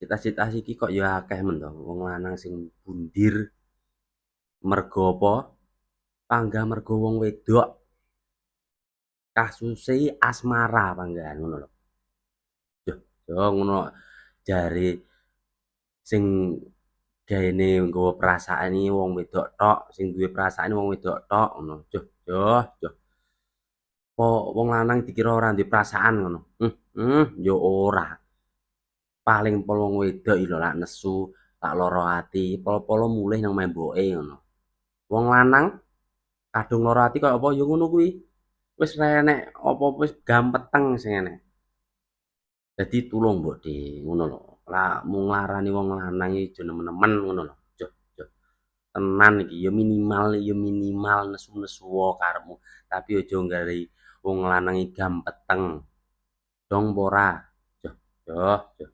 cita-cita iki kok ya akeh men to wong lanang sing bundir mergo apa? Panggah mergo wong wedok kasuse asmara panggahan ngono lho. Yo, yo ngono jare sing gaene nggawa perasaan iki wong wedok tok, sing duwe perasaan wong wedok tok ngono. Joh, joh, joh. Po wong lanang dikira ora duwe perasaan ngono. Yo ora. Paling pol wong wedok iki lho lak nesu, lak lara ati, pol-polo mulih nang memboke ngono. Wong lanang kadung lara ati kaya apa ya ngono kuwi. Wis renek apa-apa wis gampeteng sing enek. Dadi tulung mbok De, ngono lho. Lah mung nglarani wong lanang iki aja nemen-nemen ngono lho. Joh, joh. Tenan iki ya minimal nesu-nesu wae karepmu, tapi aja nggarai wong lanang iki gampeteng. Dong apa ora? Joh, joh, joh.